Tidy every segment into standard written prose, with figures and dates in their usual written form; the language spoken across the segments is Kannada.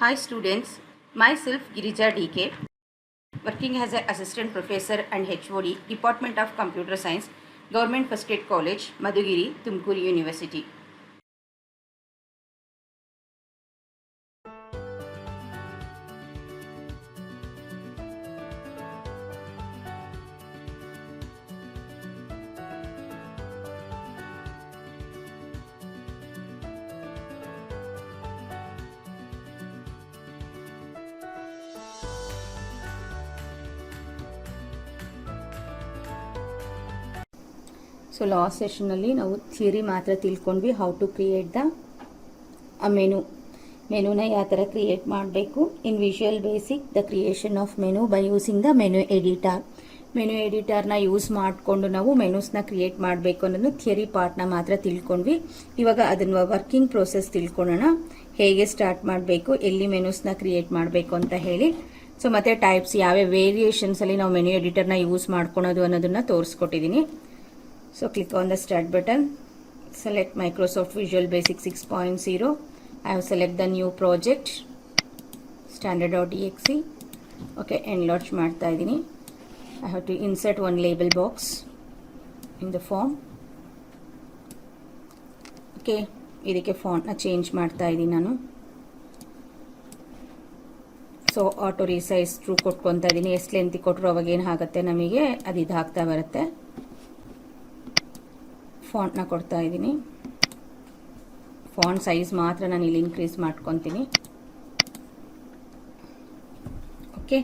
Hi students, myself Girija DK, working as an assistant professor and HOD, Department of Computer Science, Government First Aid College, Madhugiri, Tumkuru University. So last ಸೆಷನ್ನಲ್ಲಿ ನಾವು ಥಿಯರಿ ಮಾತ್ರ ತಿಳ್ಕೊಂಡ್ವಿ. ಹೌ ಟು ಕ್ರಿಯೇಟ್ ದ ಮೆನುನ ಯಾವ ಥರ ಕ್ರಿಯೇಟ್ ಮಾಡಬೇಕು. In visual basic the creation of menu by using the menu ಎಡಿಟರ್ನ ಯೂಸ್ ಮಾಡಿಕೊಂಡು ನಾವು ಮೆನುಸ್ನ ಕ್ರಿಯೇಟ್ ಮಾಡಬೇಕು ಅನ್ನೋದು ಥಿಯರಿ ಪಾರ್ಟ್ನ ಮಾತ್ರ ತಿಳ್ಕೊಂಡ್ವಿ. ಇವಾಗ ಅದನ್ನು ವರ್ಕಿಂಗ್ ಪ್ರೋಸೆಸ್ ತಿಳ್ಕೊಳ್ಳೋಣ. ಹೇಗೆ ಸ್ಟಾರ್ಟ್ ಮಾಡಬೇಕು, ಎಲ್ಲಿ ಮೆನುಸ್ನ ಕ್ರಿಯೇಟ್ ಮಾಡಬೇಕು ಅಂತ ಹೇಳಿ. ಸೊ ಮತ್ತೆ ಟೈಪ್ಸ್ ಯಾವ್ಯಾವ ವೇರಿಯೇಷನ್ಸಲ್ಲಿ ನಾವು ಮೆನು ಎಡಿಟರ್ನ ಯೂಸ್ ಮಾಡ್ಕೊಳೋದು ಅನ್ನೋದನ್ನು ತೋರಿಸ್ಕೊಟ್ಟಿದ್ದೀನಿ. So click on the start button, select Microsoft Visual Basic 6.0. I have select the new project standard.exe. Okay, enlarge ಮಾಡ್ತಾ ಇದ್ದೀನಿ. I have to insert one label box in the form. Okay, ಇದಕ್ಕೆ ಫಾಂಟ್ ನ ಚೇಂಜ್ ಮಾಡ್ತಾ ಇದ್ದೀನಿ ನಾನು. ಸೊ ಆಟೋ ರಿಸೈಸ್ ಟ್ರೂ ಕೊಟ್ಕೊಂತಾ ಇದ್ದೀನಿ. ಎಷ್ಟು ಲೆಂತ್ ಕೊಟ್ಟರು ಅವಾಗ ಏನು ಆಗುತ್ತೆ ನಮಗೆ ಅದು ಇದು ಹಾಕ್ತಾ ಬರುತ್ತೆ. ಫಾಂಟ್ನ ಕೊಡ್ತಾ ಇದ್ದೀನಿ. ಫಾಂಟ್ ಸೈಜ್ ಮಾತ್ರ ನಾನು ಇಲ್ಲಿ ಇನ್ಕ್ರೀಸ್ ಮಾಡ್ಕೊತೀನಿ. ಓಕೆ,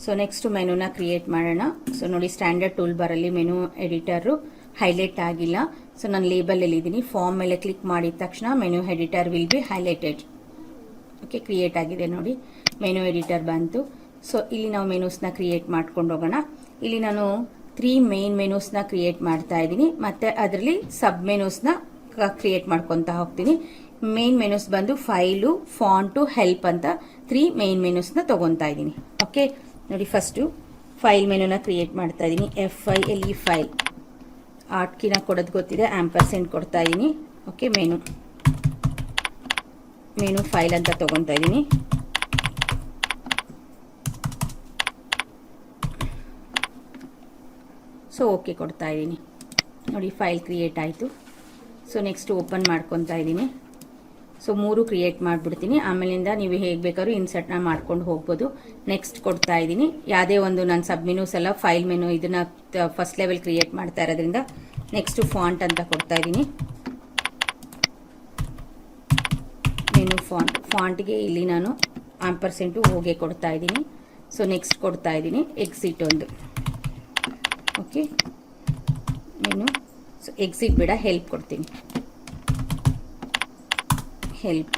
ಸೊ ನೆಕ್ಸ್ಟ್ ಮೆನುನ ಕ್ರಿಯೇಟ್ ಮಾಡೋಣ. ಸೊ ನೋಡಿ, ಸ್ಟ್ಯಾಂಡರ್ಡ್ ಟೂಲ್ ಬಾರಲ್ಲಿ ಮೆನು ಎಡಿಟರು ಹೈಲೈಟ್ ಆಗಿಲ್ಲ. ಸೊ ನಾನು ಲೇಬಲಲ್ಲಿ ಇದ್ದೀನಿ. ಫಾರ್ಮ್ ಮೇಲೆ ಕ್ಲಿಕ್ ಮಾಡಿದ ತಕ್ಷಣ menu editor will be highlighted. Okay, create ಆಗಿದೆ ನೋಡಿ, ಮೆನು ಎಡಿಟರ್ ಬಂತು. ಸೊ ಇಲ್ಲಿ ನಾವು ಮೆನುಸ್ನ ಕ್ರಿಯೇಟ್ ಮಾಡ್ಕೊಂಡು ಹೋಗೋಣ. ಇಲ್ಲಿ ನಾನು 3 ಮೇನ್ ಮೆನುಸ್ನ ಕ್ರಿಯೇಟ್ ಮಾಡ್ತಾ ಇದ್ದೀನಿ. ಮತ್ತೆ ಅದರಲ್ಲಿ ಸಬ್ ಮೆನುಸ್ನ ಕ್ರಿಯೇಟ್ ಮಾಡ್ಕೊತಾ ಹೋಗ್ತೀನಿ. ಮೇನ್ ಮೆನುಸ್ ಬಂದು ಫೈಲು, ಫಾಂಟು, ಹೆಲ್ಪ್ ಅಂತ 3 ಮೇನ್ ಮೆನುಸ್ನ ತಗೊತಾ ಇದ್ದೀನಿ. ಓಕೆ ನೋಡಿ, ಫಸ್ಟು ಫೈಲ್ ಮೆನುನ ಕ್ರಿಯೇಟ್ ಮಾಡ್ತಾ ಇದ್ದೀನಿ. FILE ಫೈಲ್, ಆರ್ಟ್ಕಿನ ಕೊಡೋದು ಗೊತ್ತಿದೆ, ಆಂಪರ್ಸೆಂಟ್ ಕೊಡ್ತಾ ಇದ್ದೀನಿ. ಓಕೆ, ಮೆನು ಫೈಲ್ ಅಂತ ತಗೊತಾ ಇದ್ದೀನಿ. ಸೊ ಓಕೆ ಕೊಡ್ತಾ ಇದ್ದೀನಿ ನೋಡಿ, ಫೈಲ್ ಕ್ರಿಯೇಟ್ ಆಯಿತು. ಸೊ ನೆಕ್ಸ್ಟ್ ಓಪನ್ ಮಾಡ್ಕೊತಾ ಇದ್ದೀನಿ. ಸೊ 3 ಕ್ರಿಯೇಟ್ ಮಾಡಿಬಿಡ್ತೀನಿ. ಆಮೇಲಿಂದ ನೀವು ಹೇಗೆ ಬೇಕಾದ್ರೂ ಇನ್ಸರ್ಟ್ನ ಮಾಡ್ಕೊಂಡು ಹೋಗ್ಬೋದು. ನೆಕ್ಸ್ಟ್ ಕೊಡ್ತಾ ಇದ್ದೀನಿ. ಯಾವುದೇ ಒಂದು ನಾನು ಸಬ್ ಮೆನುಸ್ ಎಲ್ಲ ಫೈಲ್ ಮೆನು ಇದನ್ನ ಫಸ್ಟ್ ಲೆವೆಲ್ ಕ್ರಿಯೇಟ್ ಮಾಡ್ತಾ ಇರೋದ್ರಿಂದ ನೆಕ್ಸ್ಟ್ ಫಾಂಟ್ ಅಂತ ಕೊಡ್ತಾ ಇದ್ದೀನಿ. ಮೆನು ಫಾಂಟ್ಗೆ ಇಲ್ಲಿ ನಾನು ಆಂಪರ್ಸೆಂಟು ಹೋಗಿ ಕೊಡ್ತಾ ಇದ್ದೀನಿ. ಸೊ ನೆಕ್ಸ್ಟ್ ಕೊಡ್ತಾ ಇದ್ದೀನಿ ಎಕ್ಸಿಟ್ ಒಂದು. ಓಕೆ, ಮೆನು, ಸೊ ಎಕ್ಸಿಟ್ ಬೇಡ, ಹೆಲ್ಪ್ ಕೊಡ್ತೀನಿ. ಹೆಲ್ಪ್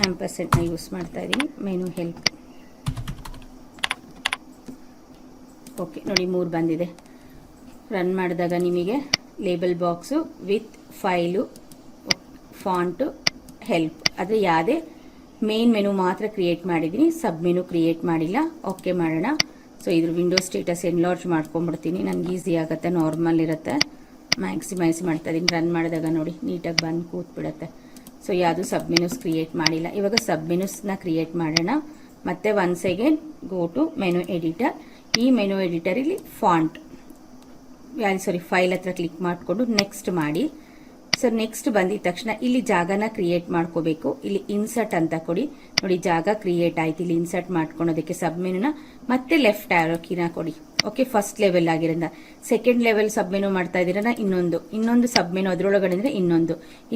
ಆಂಪರ್ಸೆಂಟ್ನ ಯೂಸ್ ಮಾಡ್ತಾ ಇದ್ದೀನಿ. Menu help. ಓಕೆ ನೋಡಿ, 3 ಬಂದಿದೆ. ರನ್ ಮಾಡಿದಾಗ ನಿಮಗೆ label box with file, font, help. ಆದರೆ ಯಾವುದೇ ಮೇನ್ ಮೆನು ಮಾತ್ರ ಕ್ರಿಯೇಟ್ ಮಾಡಿದ್ದೀನಿ, ಸಬ್ ಮೆನು ಕ್ರಿಯೇಟ್ ಮಾಡಿಲ್ಲ. ಓಕೆ ಮಾಡೋಣ. ಸೊ ಇದ್ರ ವಿಂಡೋಸ್ ಸ್ಟೇಟಸ್ ಎನ್ಲಾರ್ಜ್ ಮಾಡ್ಕೊಂಡ್ಬಿಡ್ತೀನಿ, ನನಗೆ ಈಸಿ ಆಗುತ್ತೆ. ನಾರ್ಮಲ್ ಇರುತ್ತೆ, ಮ್ಯಾಕ್ಸಿಮೈಸ್ ಮಾಡ್ತಾ ಇದ್ದೀನಿ. ರನ್ ಮಾಡಿದಾಗ ನೋಡಿ ನೀಟಾಗಿ ಬಂದು ಕೂತ್ಬಿಡುತ್ತೆ. ಸೊ ಯಾವುದು ಸಬ್ ಮೆನುಸ್ ಕ್ರಿಯೇಟ್ ಮಾಡಿಲ್ಲ. ಇವಾಗ ಸಬ್ ಮೆನುಸ್ನ ಕ್ರಿಯೇಟ್ ಮಾಡೋಣ. ಮತ್ತೆ once again go to menu editor. ಈ ಮೆನು ಎಡಿಟರಲ್ಲಿ ಫೈಲ್ ಹತ್ರ ಕ್ಲಿಕ್ ಮಾಡಿಕೊಂಡು ನೆಕ್ಸ್ಟ್ ಮಾಡಿ. ಸೊ ನೆಕ್ಸ್ಟ್ ಬಂದಿದ ತಕ್ಷಣ ಇಲ್ಲಿ ಜಾಗನ ಕ್ರಿಯೇಟ್ ಮಾಡ್ಕೋಬೇಕು. ಇಲ್ಲಿ ಇನ್ಸರ್ಟ್ ಅಂತ ಕೊಡಿ. ನೋಡಿ, ಜಾಗ ಕ್ರಿಯೇಟ್ ಆಯ್ತು. ಇಲ್ಲಿ ಇನ್ಸರ್ಟ್ ಮಾಡ್ಕೊಳೋದಕ್ಕೆ ಸಬ್ ಮೆನುನ ಮತ್ತೆ ಲೆಫ್ಟ್ ಆರೋ ಕೀನ ಕೊಡಿ. ಓಕೆ, ಫಸ್ಟ್ ಲೆವೆಲ್ ಆಗಿರೋದ್ರಿಂದ ಸೆಕೆಂಡ್ ಲೆವೆಲ್ ಸಬ್ ಮೆನು ಮಾಡ್ತಾ ಇದ್ದೀರಾ, ಇನ್ನೊಂದು ಸಬ್ ಮೆನು ಅದರೊಳಗಡೆ ಅಂದ್ರೆ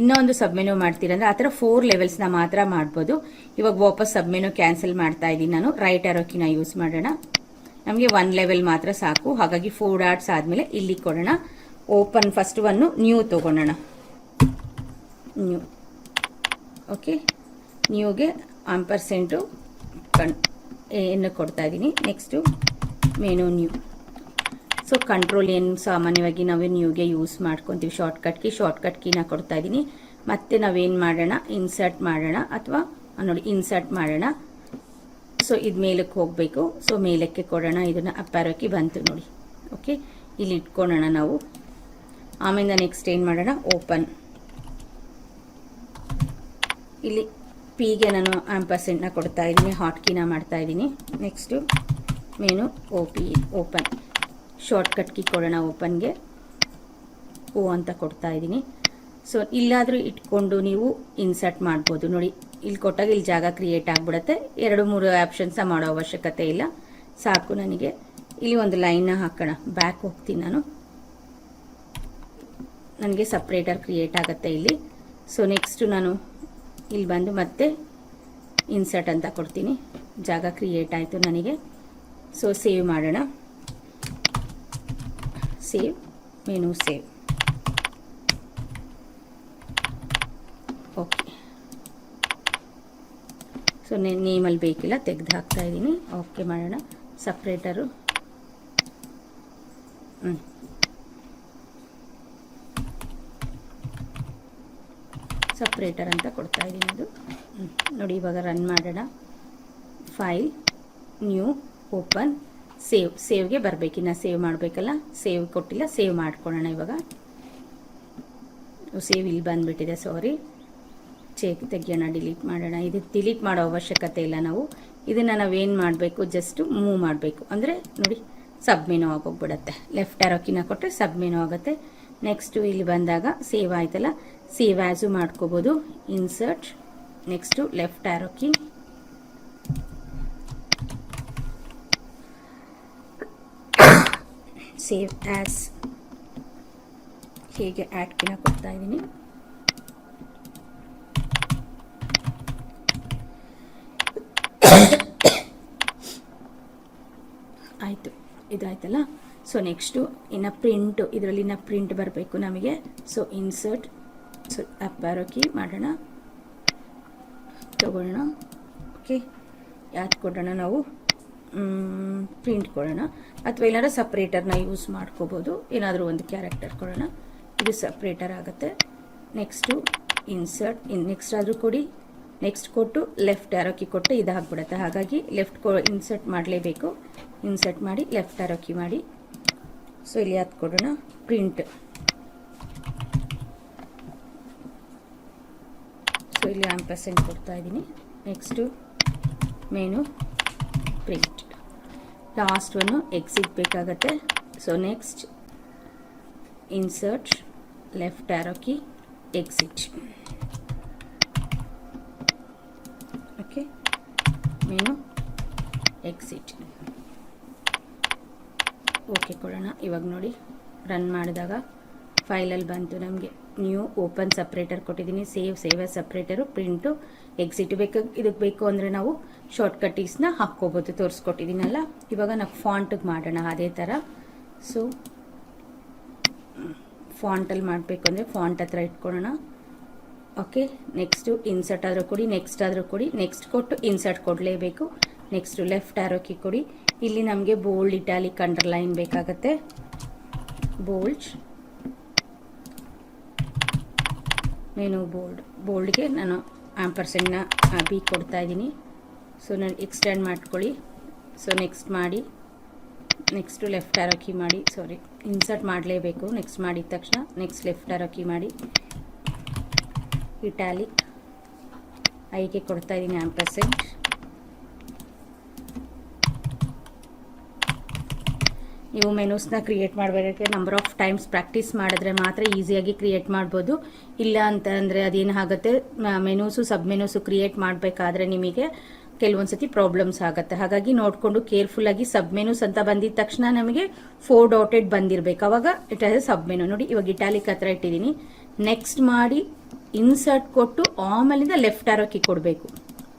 ಇನ್ನೊಂದು ಸಬ್ ಮೆನು ಮಾಡ್ತೀರಂದ್ರೆ ಆ ಥರ 4 ಲೆವೆಲ್ಸ್ನ ಮಾತ್ರ ಮಾಡ್ಬೋದು. ಇವಾಗ ವಾಪಸ್ ಸಬ್ ಮೆನು ಕ್ಯಾನ್ಸಲ್ ಮಾಡ್ತಾ ಇದ್ದೀನಿ ನಾನು. ರೈಟ್ ಆರೋ ಕೀನ ಯೂಸ್ ಮಾಡೋಣ. ನಮಗೆ 1 ಲೆವೆಲ್ ಮಾತ್ರ ಸಾಕು. ಹಾಗಾಗಿ 4 ಡಾಟ್ಸ್ ಆದಮೇಲೆ ಇಲ್ಲಿ ಕೊಡೋಣ. ಓಪನ್ ಫಸ್ಟ್ ಒನ್ನು ನ್ಯೂ ತಗೊಳ್ಳೋಣ. ನ್ಯೂ. ಓಕೆ, ನ್ಯೂಗೆ ಆಂಪರ್ಸೆಂಟು ಏನು ಕೊಡ್ತಾ ಇದ್ದೀನಿ. Next menu new. So control ಏನು ಸಾಮಾನ್ಯವಾಗಿ ನಾವು ನ್ಯೂಗೆ ಯೂಸ್ ಮಾಡ್ಕೊತೀವಿ, ಶಾರ್ಟ್ಕಟ್ ಕೀನ ಕೊಡ್ತಾ ಇದ್ದೀನಿ. ಮತ್ತೆ ನಾವೇನು ಮಾಡೋಣ, ಇನ್ಸರ್ಟ್ ಮಾಡೋಣ, ಅಥವಾ ನೋಡಿ ಇನ್ಸರ್ಟ್ ಮಾಡೋಣ. ಸೊ ಇದು ಮೇಲಕ್ಕೆ ಹೋಗಬೇಕು. ಸೊ ಮೇಲಕ್ಕೆ ಕೊಡೋಣ. ಇದನ್ನು ಅಪ್ಪಾರೋಕಿ ಬಂತು ನೋಡಿ. ಓಕೆ, ಇಲ್ಲಿ ಇಟ್ಕೊಳ್ಳೋಣ ನಾವು. ಆಮೇಲೆ ನೆಕ್ಸ್ಟ್ ಏನು ಮಾಡೋಣ, ಓಪನ್. ಇಲ್ಲಿ ಪಿಗೆ ನಾನು ಆಂಪರ್ಸೆಂಟ್ನ ಕೊಡ್ತಾ ಇದ್ದೀನಿ, ಹಾಟ್ ಕೀನ ಮಾಡ್ತಾ ಇದ್ದೀನಿ. Next menu open, shortcut key ಕೊಡೋಣ ಓಪನ್ಗೆ, ಓ ಅಂತ ಕೊಡ್ತಾ ಇದ್ದೀನಿ. ಸೊ ಇಲ್ಲಾದರೂ ಇಟ್ಕೊಂಡು ನೀವು ಇನ್ಸರ್ಟ್ ಮಾಡ್ಬೋದು. ನೋಡಿ ಇಲ್ಲಿ ಕೊಟ್ಟಾಗ ಇಲ್ಲಿ ಜಾಗ ಕ್ರಿಯೇಟ್ ಆಗಿಬಿಡುತ್ತೆ. 2-3 ಆಪ್ಷನ್ಸ ಮಾಡೋ ಅವಶ್ಯಕತೆ ಇಲ್ಲ, ಸಾಕು ನನಗೆ. ಇಲ್ಲಿ ಒಂದು ಲೈನ್ನ ಹಾಕೋಣ, ಬ್ಯಾಕ್ ಹೋಗ್ತೀನಿ ನಾನು, ನನಗೆ ಸಪ್ರೇಟರ್ ಕ್ರಿಯೇಟ್ ಆಗುತ್ತೆ ಇಲ್ಲಿ. ಸೊ ನೆಕ್ಸ್ಟು ನಾನು ಇಲ್ಲಿ ಬಂದು ಮತ್ತೆ ಇನ್ಸರ್ಟ್ ಅಂತ ಕೊಡ್ತೀನಿ, ಜಾಗ ಕ್ರಿಯೇಟ್ ಆಯಿತು ನನಗೆ. ಸೊ ಸೇವ್ ಮಾಡೋಣ, save, menu save, okay. So ನೇಮಲ್ಲಿ ಬೇಕಿಲ್ಲ, ತೆಗೆದು ಹಾಕ್ತಾ ಇದ್ದೀನಿ, ಓಕೆ ಮಾಡೋಣ. ಸಪ್ರೇಟರು ಸಪ್ರೇಟರ್ ಅಂತ ಕೊಡ್ತಾ ಇದ್ದೀನಿ ಅದು. ನೋಡಿ ಇವಾಗ ರನ್ ಮಾಡೋಣ. ಫೈಲ್, ನ್ಯೂ, ಓಪನ್, ಸೇವ್ಗೆ ಬರಬೇಕಿನ್ನ ಸೇವ್ ಮಾಡಬೇಕಲ್ಲ, ಸೇವ್ ಕೊಟ್ಟಿಲ್ಲ, ಸೇವ್ ಮಾಡ್ಕೊಳ್ಳೋಣ ಇವಾಗ. ಸೇವ್ ಇಲ್ಲಿ ಬಂದುಬಿಟ್ಟಿದೆ, ಸಾರಿ, ತೆಗಿಯೋಣ, ಡಿಲೀಟ್ ಮಾಡೋಣ. ಇದು ಡಿಲೀಟ್ ಮಾಡೋ ಅವಶ್ಯಕತೆ ಇಲ್ಲ, ನಾವು ಇದನ್ನು ನಾವೇನು ಮಾಡಬೇಕು, ಜಸ್ಟ್ ಮೂವ್ ಮಾಡಬೇಕು. ಅಂದರೆ ನೋಡಿ ಸಬ್ ಮೆನು ಆಗೋಗ್ಬಿಡುತ್ತೆ, ಲೆಫ್ಟ್ ಆರೋ ಕೀನ ಕೊಟ್ಟರೆ ಸಬ್ ಮೆನು ಆಗುತ್ತೆ. ನೆಕ್ಸ್ಟು ಇಲ್ಲಿ ಬಂದಾಗ ಸೇವ್ ಆಯ್ತಲ್ಲ, ಸೇವ್ ಆ್ಯಸು ಮಾಡ್ಕೋಬೋದು, insert, next left arrow key, save as, ಹೀಗೆ ಆ್ಯಡ್ ಕೀನ ಕೊಡ್ತಾ ಇದ್ದೀನಿ. ಆಯಿತು, ಇದಾಯ್ತಲ್ಲ. ಸೊ ನೆಕ್ಸ್ಟು ಇನ್ನು ಪ್ರಿಂಟು, ಇದರಲ್ಲಿ ಇನ್ನು ಪ್ರಿಂಟ್ ಬರಬೇಕು ನಮಗೆ. So insert, so up arrow key ಮಾಡೋಣ, ತಗೊಳ್ಳೋಣ, ಓಕೆ. ಯಾವ್ದು ಕೊಡೋಣ ನಾವು, ಪ್ರಿಂಟ್ ಕೊಡೋಣ, ಅಥವಾ ಏನಾದ್ರು ಸಪ್ರೇಟರ್ನ ಯೂಸ್ ಮಾಡ್ಕೋಬೋದು, ಏನಾದರೂ ಒಂದು ಕ್ಯಾರೆಕ್ಟರ್ ಕೊಡೋಣ, ಇದು ಸಪ್ರೇಟರ್ ಆಗುತ್ತೆ. ನೆಕ್ಸ್ಟು ಇನ್ಸರ್ಟ್, ನೆಕ್ಸ್ಟ್ ಆದರೂ ಕೊಡಿ, ನೆಕ್ಸ್ಟ್ ಕೊಟ್ಟು ಲೆಫ್ಟ್ ಆರೋ ಕೀ ಕೊಟ್ಟು ಇದಾಗ್ಬಿಡುತ್ತೆ, ಹಾಗಾಗಿ ಇನ್ಸರ್ಟ್ ಮಾಡಲೇಬೇಕು. ಇನ್ಸರ್ಟ್ ಮಾಡಿ ಲೆಫ್ಟ್ ಆರೋ ಕೀ ಮಾಡಿ. ಸೊ ಇಲ್ಲಿ ಯಾವ್ದು ಕೊಡೋಣ, ಪ್ರಿಂಟ್. ಸೊ ಇಲ್ಲಿ ಆಂಪರ್ಸೆಂಟ್ ಕೊಡ್ತಾ ಇದ್ದೀನಿ. Next menu print, last one exit ಬೇಕಾಗತ್ತೆ. So next insert, left arrow key, exit, okay, menu exit, okay ಕೊಡೋಣ. ಇವಾಗ ನೋಡಿ ರನ್ ಮಾಡಿದಾಗ ಫೈಲಲ್ಲಿ ಬಂತು ನಮಗೆ ನ್ಯೂ, ಓಪನ್, ಸಪ್ರೇಟರ್ ಕೊಟ್ಟಿದ್ದೀನಿ, save as separator, print, exit. ಇದಕ್ಕೆ ಬೇಕು ಅಂದರೆ ನಾವು ಶಾರ್ಟ್ಕಟ್ ಕೀಸ್ನ ಹಾಕ್ಕೋಬೋದು, ತೋರಿಸ್ಕೊಟ್ಟಿದ್ದೀನಲ್ಲ. ಇವಾಗ ನಾವು ಫಾಂಟಿಗೆ ಮಾಡೋಣ ಅದೇ ಥರ. ಸೊ ಫಾಂಟಲ್ಲಿ ಮಾಡಬೇಕು ಅಂದರೆ ಫಾಂಟ್ ಹತ್ರ ಇಟ್ಕೊಳ್ಳೋಣ, ಓಕೆ. ನೆಕ್ಸ್ಟು ಇನ್ಸರ್ಟ್ ಆದರೂ ಕೊಡಿ, ನೆಕ್ಸ್ಟ್ ಆದರೂ ಕೊಡಿ, ನೆಕ್ಸ್ಟ್ ಕೊಟ್ಟು ಇನ್ಸರ್ಟ್ ಕೊಡಲೇಬೇಕು. ನೆಕ್ಸ್ಟು ಲೆಫ್ಟ್ ಆರೋ ಕೀ ಕೊಡಿ. ಇಲ್ಲಿ ನಮಗೆ ಬೋಲ್ಡ್, ಇಟಾಲಿಕ್, ಅಂಡರ್ಲೈನ್ ಬೇಕಾಗತ್ತೆ. ಬೋಲ್ಡ್, ಮೆನು ಬೋಲ್ಡ್ಗೆ ನಾನು ಆಂಪರ್ಸೆಂಟ್ನ ಬಿ ಕೊಡ್ತಾ ಇದ್ದೀನಿ. ಸೊ ನಾನು ಎಕ್ಸ್ಟೆಂಡ್ ಮಾಡ್ಕೊಳ್ಳಿ. ಸೊ ನೆಕ್ಸ್ಟ್ ಮಾಡಿ, ನೆಕ್ಸ್ಟು ಲೆಫ್ಟ್ ಆರೋ ಕೀ ಮಾಡಿ, ಸಾರಿ ಇನ್ಸರ್ಟ್ ಮಾಡಲೇಬೇಕು. ನೆಕ್ಸ್ಟ್ ಮಾಡಿದ ತಕ್ಷಣ ನೆಕ್ಸ್ಟ್ ಲೆಫ್ಟ್ ಆರೋ ಕೀ ಮಾಡಿ, ಇಟಾಲಿಕ್, ಐಗೆ ಕೊಡ್ತಾ ಇದ್ದೀನಿ ಆಂಪರ್ಸೆಂಟ್. ನೀವು ಮೆನೂಸ್ನ ಕ್ರಿಯೇಟ್ ಮಾಡಬೇಕಾದ್ರೆ ನಂಬರ್ ಆಫ್ ಟೈಮ್ಸ್ ಪ್ರಾಕ್ಟೀಸ್ ಮಾಡಿದ್ರೆ ಮಾತ್ರ ಈಸಿಯಾಗಿ ಕ್ರಿಯೇಟ್ ಮಾಡ್ಬೋದು. ಇಲ್ಲ ಅಂತ ಅಂದರೆ ಅದೇನಾಗುತ್ತೆ, ಮೆನೂಸು ಸಬ್ ಮೆನೂಸು ಕ್ರಿಯೇಟ್ ಮಾಡಬೇಕಾದ್ರೆ ನಿಮಗೆ ಕೆಲವೊಂದು ಸತಿ ಪ್ರಾಬ್ಲಮ್ಸ್ ಆಗುತ್ತೆ. ಹಾಗಾಗಿ ನೋಡಿಕೊಂಡು ಕೇರ್ಫುಲ್ಲಾಗಿ ಸಬ್ ಮೆನೂಸ್ ಅಂತ ಬಂದಿದ ತಕ್ಷಣ ನಮಗೆ 4 ಡಾಟೆಡ್ ಬಂದಿರಬೇಕು, ಅವಾಗ ಇಟ್ ಆಸ್ ಸಬ್ ಮೆನು. ನೋಡಿ ಇವಾಗ ಇಟಾಲಿಕ್ ಹತ್ರ ಇಟ್ಟಿದ್ದೀನಿ. ನೆಕ್ಸ್ಟ್ ಮಾಡಿ ಇನ್ಸರ್ಟ್ ಕೊಟ್ಟು ಆಮೇಲಿಂದ ಲೆಫ್ಟ್ ಆರೋ ಕೀ ಕೊಡಬೇಕು,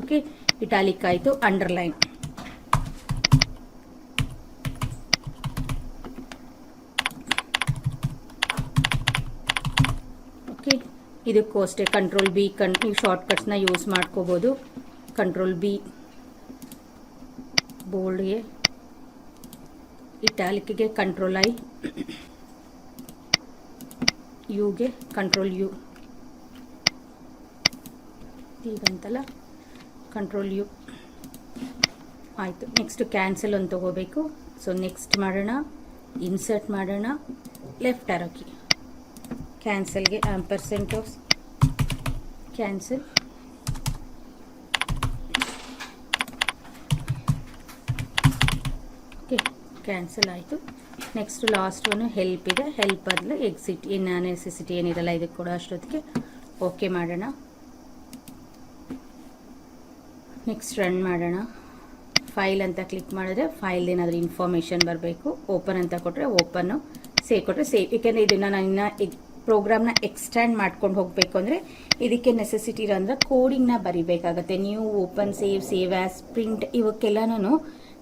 ಓಕೆ. ಇಟಾಲಿಕ್ ಆಯಿತು. Underline, okay. ಇದಕ್ಕೂ ಅಷ್ಟೇ ಕಂಟ್ರೋಲ್ ಬಿ, ನೀವು ಶಾರ್ಟ್ಕಟ್ಸ್ನ ಯೂಸ್ ಮಾಡ್ಕೋಬೋದು. ಕಂಟ್ರೋಲ್ ಬಿ ಬೋಲ್ಡ್ಗೆ, ಇಟಾಲಿಕ್ಗೆ ಕಂಟ್ರೋಲ್ ಐ, ಯುಗೆ ಕಂಟ್ರೋಲ್ ಯು, ಈಗಂತಲ್ಲ ಕಂಟ್ರೋಲ್ ಯು ಆಯಿತು. ನೆಕ್ಸ್ಟ್ ಕ್ಯಾನ್ಸಲ್ ಒಂದು ತಗೋಬೇಕು. ಸೊ ನೆಕ್ಸ್ಟ್ ಮಾಡೋಣ, ಇನ್ಸರ್ಟ್ ಮಾಡೋಣ, ಲೆಫ್ಟ್ ಆರೋ ಕೀ, ಕ್ಯಾನ್ಸಲ್ಗೆ ಆಂಪರ್ಸೆಂಟ್ ಆಫ್ ಕ್ಯಾನ್ಸಲ್, ಕ್ಯಾನ್ಸಲ್ ಆಯಿತು. ನೆಕ್ಸ್ಟ್ ಲಾಸ್ಟ್ ಒನ್ ಹೆಲ್ಪ್ ಇದೆ. ಹೆಲ್ಪ್ ಬದಲು ಎಕ್ಸಿಟ್, ಇನ್ನು ನೆಸೆಸಿಟಿ ಏನಿರಲ್ಲ ಇದಕ್ಕೆ ಕೂಡ ಅಷ್ಟೊತ್ತಿಗೆ ಓಕೆ ಮಾಡೋಣ. ನೆಕ್ಸ್ಟ್ ರನ್ ಮಾಡೋಣ. ಫೈಲ್ ಅಂತ ಕ್ಲಿಕ್ ಮಾಡಿದ್ರೆ ಫೈಲ್ ಏನಾದರೂ ಇನ್ಫಾರ್ಮೇಷನ್ ಬರಬೇಕು. ಓಪನ್ ಅಂತ ಕೊಟ್ಟರೆ ಓಪನ್ನು, ಸೇವ್ ಕೊಟ್ಟರೆ ಸೇವ್. ಏಕೆಂದರೆ ಇದನ್ನು ನಾನು ಇನ್ನು ಪ್ರೋಗ್ರಾಮ್ನ ಎಕ್ಸ್ಟ್ಯಾಂಡ್ ಮಾಡ್ಕೊಂಡು ಹೋಗಬೇಕು ಅಂದರೆ ಇದಕ್ಕೆ ನೆಸೆಸಿಟಿ ಇರೋ ಅಂದರೆ ಕೋಡಿಂಗ್ನ ಬರಿಬೇಕಾಗತ್ತೆ. New, open, save as, print ಇವಕ್ಕೆಲ್ಲನೂ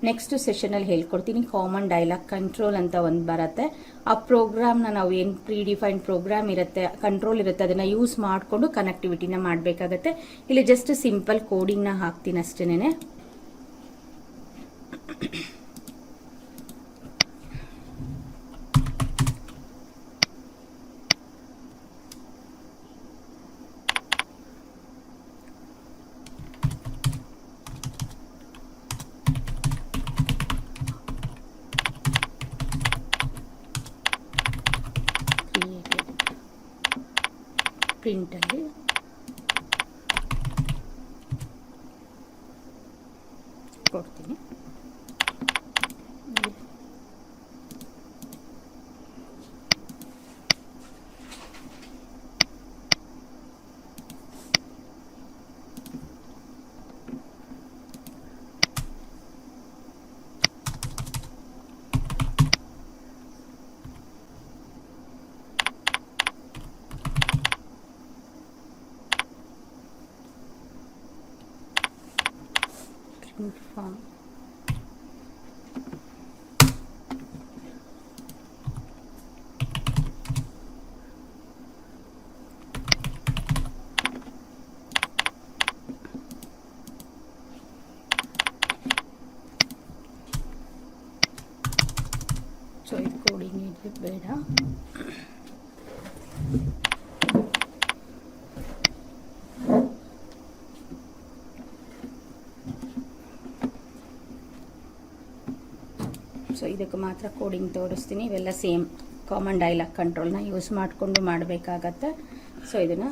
ನೆಕ್ಸ್ಟ್ ಸೆಷನಲ್ಲಿ ಹೇಳ್ಕೊಡ್ತೀನಿ. ಕಾಮನ್ ಡೈಲಾಗ್ ಕಂಟ್ರೋಲ್ ಅಂತ ಒಂದು ಬರುತ್ತೆ. ಆ ಪ್ರೋಗ್ರಾಮ್ನ ನಾವು ಏನು ಪ್ರೀಡಿಫೈನ್ಡ್ ಪ್ರೋಗ್ರಾಮ್ ಇರುತ್ತೆ, ಕಂಟ್ರೋಲ್ ಇರುತ್ತೆ, ಅದನ್ನು ಯೂಸ್ ಮಾಡಿಕೊಂಡು ಕನೆಕ್ಟಿವಿಟಿನ ಮಾಡಬೇಕಾಗತ್ತೆ. ಇಲ್ಲಿ ಜಸ್ಟ್ ಸಿಂಪಲ್ ಕೋಡಿಂಗ್ನ ಹಾಕ್ತೀನಿ ಅಷ್ಟೇನೆ. ಪ್ರಿಂಟಲ್ಲಿ ಕೊಡ್ತೀನಿ. ಫಾರ್ಮ್ ಸೊ ಇದು ಕೋಡಿಂಗ್ ಇದೆ ಬೇಡ. ಸೊ ಇದಕ್ಕೆ ಮಾತ್ರ ಕೋಡಿಂಗ್ ತೋರಿಸ್ತೀನಿ. ಇವೆಲ್ಲ ಸೇಮ್ ಕಾಮನ್ ಡೈಲಾಗ್ ಕಂಟ್ರೋಲ್ನ ಯೂಸ್ ಮಾಡಿಕೊಂಡು ಮಾಡಬೇಕಾಗತ್ತೆ. ಸೊ ಇದನ್ನು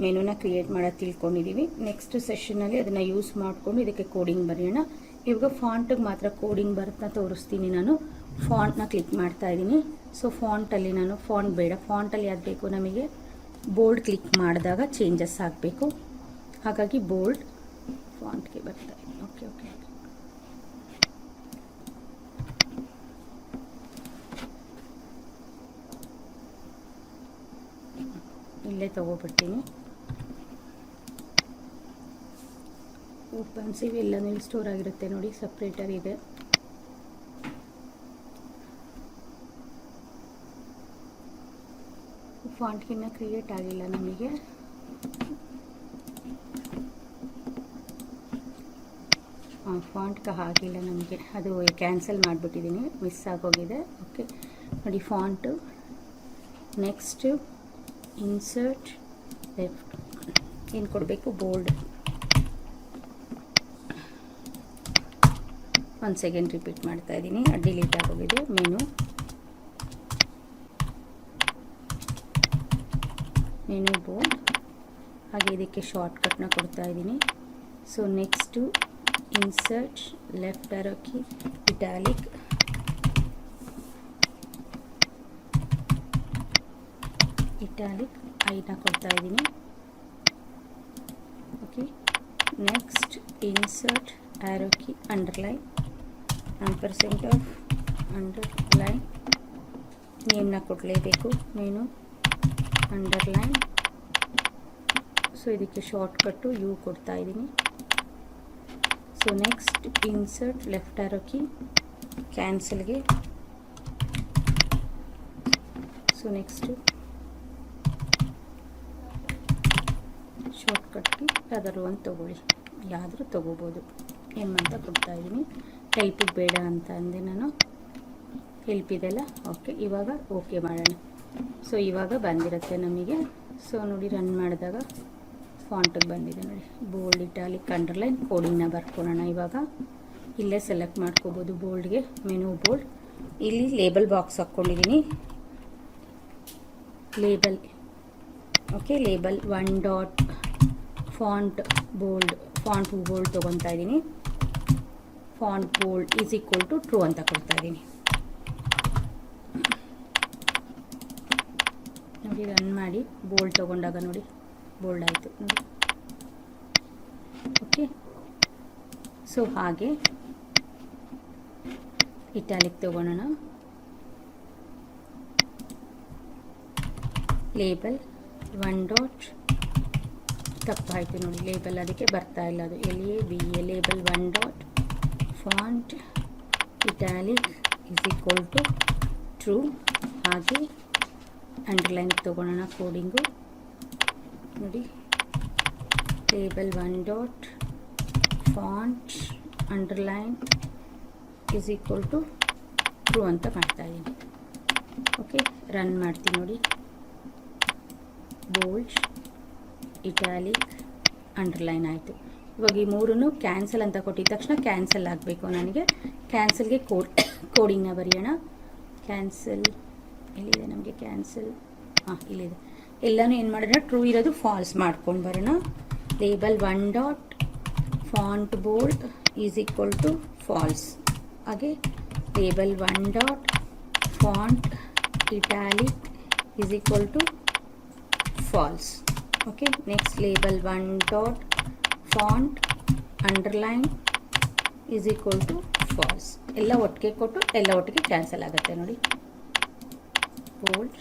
ಮೆನುನ ಕ್ರಿಯೇಟ್ ಮಾಡೋದು ತಿಳ್ಕೊಂಡಿದ್ದೀವಿ. ನೆಕ್ಸ್ಟ್ ಸೆಷನಲ್ಲಿ ಅದನ್ನು ಯೂಸ್ ಮಾಡಿಕೊಂಡು ಇದಕ್ಕೆ ಕೋಡಿಂಗ್ ಬರೆಯೋಣ. ಇವಾಗ ಫಾಂಟಿಗೆ ಮಾತ್ರ ಕೋಡಿಂಗ್ ಬರುತ್ತಾ ತೋರಿಸ್ತೀನಿ. ನಾನು ಫಾಂಟ್ನ ಕ್ಲಿಕ್ ಮಾಡ್ತಾ ಇದ್ದೀನಿ. ಸೊ ಫಾಂಟಲ್ಲಿ ನಾನು ಫಾಂಟ್ ಬೇಡ, ಫಾಂಟಲ್ಲಿ ಯಾವ್ದು ಬೇಕು ನಮಗೆ ಬೋಲ್ಡ್ ಕ್ಲಿಕ್ ಮಾಡಿದಾಗ ಚೇಂಜಸ್ ಆಗಬೇಕು. ಹಾಗಾಗಿ ಬೋಲ್ಡ್ ಫಾಂಟ್ಗೆ ಬರ್ತಾ ಇದ್ದೀನಿ. ಓಕೆ ಓಕೆ ಇಲ್ಲೇ ತಗೋಬಿಡ್ತೀನಿ. ಓಪನ್ಸ್ ಇವೆಲ್ಲ ಇಲ್ಲಿ ಸ್ಟೋರ್ ಆಗಿರುತ್ತೆ ನೋಡಿ, ಸಪ್ರೇಟರ್ ಇದೆ. ಫಾಂಟ್ಗಿನ್ನ ಕ್ರಿಯೇಟ್ ಆಗಿಲ್ಲ ನಮಗೆ. ಫಾಂಟ್ಗೆ ಆಗಿಲ್ಲ ನಮಗೆ, ಅದು ಕ್ಯಾನ್ಸಲ್ ಮಾಡಿಬಿಟ್ಟಿದ್ದೀನಿ, ಮಿಸ್ ಆಗೋಗಿದೆ. ಓಕೆ ನೋಡಿ ಫಾಂಟು. ನೆಕ್ಸ್ಟು ಇನ್ಸರ್ಟ್ ಲೆಫ್ಟ್ ಏನು ಕೊಡಬೇಕು, ಬೋಲ್ಡ್. ಒಂದು ಸೆಕೆಂಡ್ ರಿಪೀಟ್ ಮಾಡ್ತಾ ಇದ್ದೀನಿ, ಡಿಲೀಟ್ ಆಗೋಗಿದೆ. Menu bold. ಹಾಗೆ ಇದಕ್ಕೆ ಶಾರ್ಟ್ಕಟ್ನ ಕೊಡ್ತಾ ಇದ್ದೀನಿ. So next insert left arrow key italic, ಐನ ಕೊಡ್ತಾ ಇದ್ದೀನಿ. Okay next insert arrow key underline, % of underline, ನೇಮ್ನ ಕೊಡಲೇಬೇಕು, ಮೆನು ಅಂಡರ್ಲೈನ್. ಸೊ ಇದಕ್ಕೆ ಶಾರ್ಟ್ಕಟ್ಟು ಯು ಕೊಡ್ತಾ ಇದ್ದೀನಿ. So next insert left arrow key ಕ್ಯಾನ್ಸಲ್ಗೆ. ಸೊ ನೆಕ್ಸ್ಟು ಶಾರ್ಟ್ಕಟ್ಗೆ ಯಾವ್ದಾದ್ರು ಒಂದು ತೊಗೊಳ್ಳಿ, ಯಾವ್ದಾದ್ರು ತೊಗೋಬೋದು. ಎಮ್ ಅಂತ ಕೊಡ್ತಾ ಇದ್ದೀನಿ. ಹೆಲ್ಪಿಗೆ ಬೇಡ ಅಂತ ಅಂದೆ ನಾನು, ಹೆಲ್ಪ್ ಇದೆಲ್ಲ. ಓಕೆ ಇವಾಗ ಓಕೆ ಮಾಡೋಣ. ಸೊ ಇವಾಗ ಬಂದಿರುತ್ತೆ ನಮಗೆ. ಸೊ ನೋಡಿ ರನ್ ಮಾಡಿದಾಗ ಫಾಂಟಿಗೆ ಬಂದಿದೆ ನೋಡಿ, ಬೋಲ್ಡ್ ಇಟಾಲಿಕ್ ಅಂಡರ್ಲೈನ್. ಕೋಡಿಂಗ್ನ ಬರ್ಕೊಳ್ಳೋಣ. ಇವಾಗ ಇಲ್ಲೇ ಸೆಲೆಕ್ಟ್ ಮಾಡ್ಕೋಬೋದು ಬೋಲ್ಡ್ಗೆ, ಮೆನು ಬೋಲ್ಡ್. ಇಲ್ಲಿ ಲೇಬಲ್ ಬಾಕ್ಸ್ ಹಾಕ್ಕೊಂಡಿದ್ದೀನಿ, label. Okay label 1 dot font bold, font bold ತೊಗೊತಾ ಇದ್ದೀನಿ. Font bold is equal to true ಅಂತ ಕೊಡ್ತಾ ಇದ್ದೀನಿ. ರನ್ ಮಾಡಿ ಬೋಲ್ಡ್ ತೊಗೊಂಡಾಗ ನೋಡಿ ಬೋಲ್ಡ್ ಆಯಿತು ನೋಡಿ. ಓಕೆ, ಸೊ ಹಾಗೆ ಇಟಾಲಿಕ್ ತೊಗೊಳ್ಳೋಣ. ಲೇಬಲ್ 1 ಡಾಟ್ ತಪ್ಪಾಯಿತು ನೋಡಿ, ಲೇಬಲ್ ಅದಕ್ಕೆ ಬರ್ತಾ ಇಲ್ಲ, ಅದು LABA label 1 dot font italic is equal to true. ಹಾಗೆ ಅಂಡರ್ಲೈನ್ ತೊಗೊಳ್ಳೋಣ ಕೋಡಿಂಗು ನೋಡಿ, label 1 dot font underline is equal to true ಅಂತ ಮಾಡ್ತಾ ಇದ್ದೀನಿ. ಓಕೆ, ರನ್ ಮಾಡ್ತೀನಿ ನೋಡಿ. ಬೋಲ್ಡ್ ಇಟಾಲಿಕ್ ಅಂಡರ್ಲೈನ್ ಆಯಿತು. ಇವಾಗ ಈ ಮೂರನ್ನು ಕ್ಯಾನ್ಸಲ್ ಅಂತ ಕೊಟ್ಟಿದ ತಕ್ಷಣ ಕ್ಯಾನ್ಸಲ್ ಆಗಬೇಕು ನನಗೆ. ಕ್ಯಾನ್ಸಲ್ಗೆ ಕೋಡಿಂಗ್ನ ಬರೆಯೋಣ. ಕ್ಯಾನ್ಸಲ್ ಎಲ್ಲಿದೆ ನಮಗೆ ಕ್ಯಾನ್ಸಲ್? ಹಾಂ, ಇಲ್ಲಿದೆ. ಎಲ್ಲನೂ ಏನು ಮಾಡೋಣ, ಟ್ರೂ ಇರೋದು ಫಾಲ್ಸ್ ಮಾಡ್ಕೊಂಡು ಬರೋಣ. Label 1 dot font bold is equal to false. ಹಾಗೆ label 1 dot font italic is equal to false. Okay, next label 1 dot font underline is equal to false. ಎಲ್ಲ ಒಟ್ಟಿಗೆ ಕೊಟ್ಟು ಎಲ್ಲ ಒಟ್ಟಿಗೆ ಕ್ಯಾನ್ಸಲ್ ಆಗುತ್ತೆ ನೋಡಿ. ಬೋಲ್ಡ್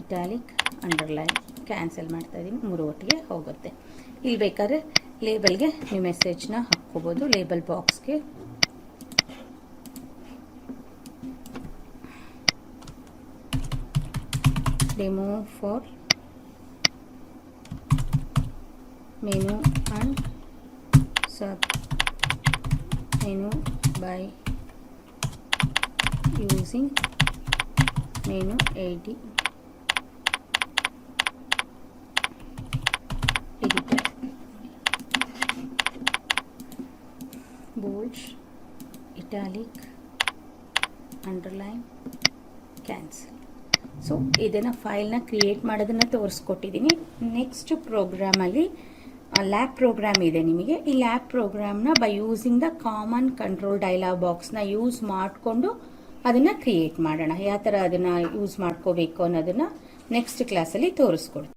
ಇಟಾಲಿಕ್ ಅಂಡರ್ಲೈನ್ ಕ್ಯಾನ್ಸಲ್ ಮಾಡ್ತಾ ಇದ್ದೀನಿ, ಮೂರು ಒಟ್ಟಿಗೆ ಹೋಗುತ್ತೆ. ಇಲ್ಲಿ ಬೇಕಾದ್ರೆ ಲೇಬಲ್ಗೆ ನೀವು ಮೆಸೇಜ್ನ ಹಾಕ್ಕೋಬೋದು. ಲೇಬಲ್ ಬಾಕ್ಸ್ಗೆ demo for menu and sub menu by using menu editor. Bold italic underline cancel. So ಇದನ್ನು ಫೈಲ್ನ ಕ್ರಿಯೇಟ್ ಮಾಡೋದನ್ನು ತೋರಿಸ್ಕೊಟ್ಟಿದ್ದೀನಿ. ನೆಕ್ಸ್ಟ್ ಪ್ರೋಗ್ರಾಮಲ್ಲಿ ಲ್ಯಾಬ್ ಪ್ರೋಗ್ರಾಮ್ ಇದೆ ನಿಮಗೆ. ಈ ಲ್ಯಾಬ್ ಪ್ರೋಗ್ರಾಮ್ನ by using the common control dialog ಬಾಕ್ಸ್ನ ಯೂಸ್ ಮಾಡಿಕೊಂಡು ಅದನ್ನು ಕ್ರಿಯೇಟ್ ಮಾಡೋಣ. ಯಾವ ಥರ ಅದನ್ನು ಯೂಸ್ ಮಾಡ್ಕೋಬೇಕು ಅನ್ನೋದನ್ನು ನೆಕ್ಸ್ಟ್ ಕ್ಲಾಸಲ್ಲಿ ತೋರಿಸ್ಕೊಡ್ತೀನಿ.